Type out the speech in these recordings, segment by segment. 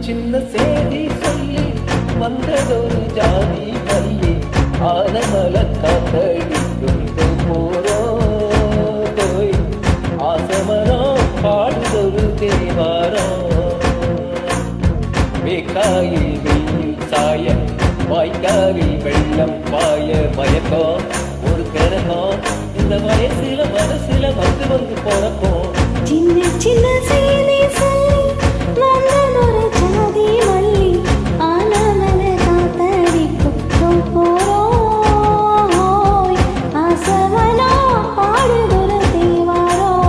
சின்ன சேதி சொல்லி வந்ததொரு ஜாதி மல்லி ஆனமல காத்தடிக்கும் போய் ஆசமரம் பாடுதொரு தேவாரம் வேக்காயில் வெயில் சாய வாய்க்காலில் வெள்ளம் பாய மயக்கம் ஒரு கரகம் இந்த வயசுல மனசுல வந்து வந்து போறப்போம் சின்ன சின்ன சேதி சொல்லி வந்ததொரு ஜாதி மல்லி ஆனமல காத்தடிக்கும் போய் ஆசமரம் பாடுதொரு தேவாரம்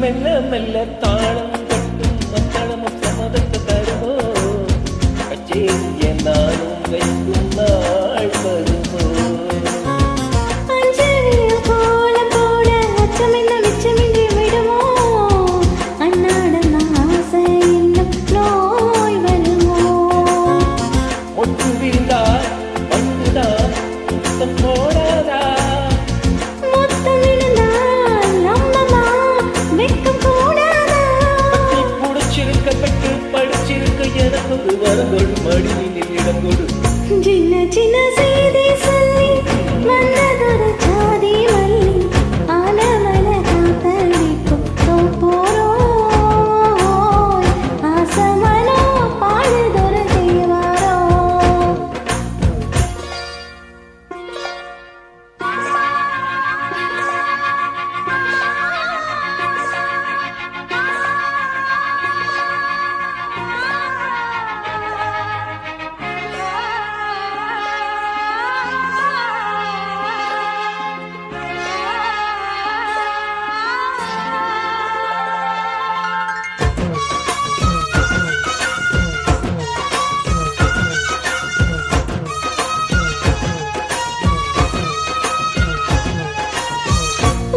மெல்ல மெல்ல தாளம் கட்டும் மத்தளமும் சம்மதத்தை தருமோ கச்சேரிய நானும் வைக்கும் நாள் வருமோ அஞ்சலில் போல போட அச்சமென்ன மிச்சமின்றி விடுமோ அன்னாடம் ஆசை என்னும் நோய் வருமோ ஒட்டு விரிந்தா வந்துதான் முத்தம் போடாதா முத்தம் விழுந்தால் நம்மமா வெட்கம் கூடாதா புடிச்சிருக்க பெற்று படிச்சிருக்க எனக்கு ஒரு வரங்கொடு மடியினில் இடம் கொடு சின்ன சின்ன செய்தி சொல்லி வந்ததொரு ஜாதி மல்லி ஆனமல காத்தடிக்கும் போய் ஆசமரம் பாடுதொரு தேவாரம்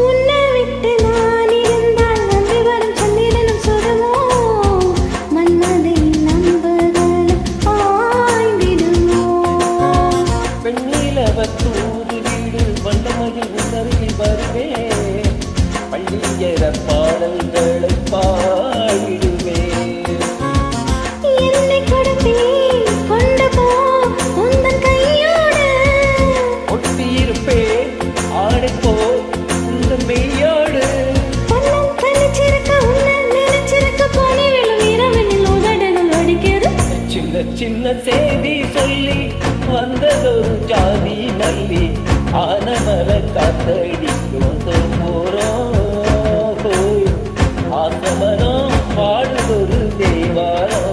உன்னை விட்டு நான் இருந்தால் நன்றி வரும் சந்திரனும் சுடுமோ மன்மதையின் நம்புகளும் ஆய்ந்திடுமோ பெண்ணிலவ தூது வீடு வல்லமையில் உணர்வில் வருவே பள்ளியர பாடல்களை பாடிடுவே என்னை கொடுத்தேன் கொண்டு போ உந்தன் கையோடு ஒட்டியிருப்பே ஆடைப்போ இந்த மெய்யோடு பொன்னம் தனிச்சிருக்க உன்னை நினைச்சிருக்க பனி விழும் இரவனில் உதடுகள் வடிக்கிறது சின்ன சின்ன சேதி சொல்லி வந்ததொரு ஜாதி மல்லி ஆனமல காத்தடிக்கும் போறோம் போய் ஆசமரம் பாடுதொரு தேவாரம்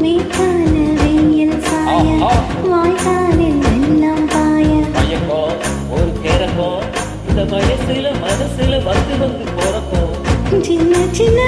மேற்கான வெயில் சாய வாய்க்காலில் வெள்ளம் பாய மயக்கம் ஒரு கரகம் இந்த வயசுல மனசுல வந்து வந்து போறப்போ சின்ன சின்ன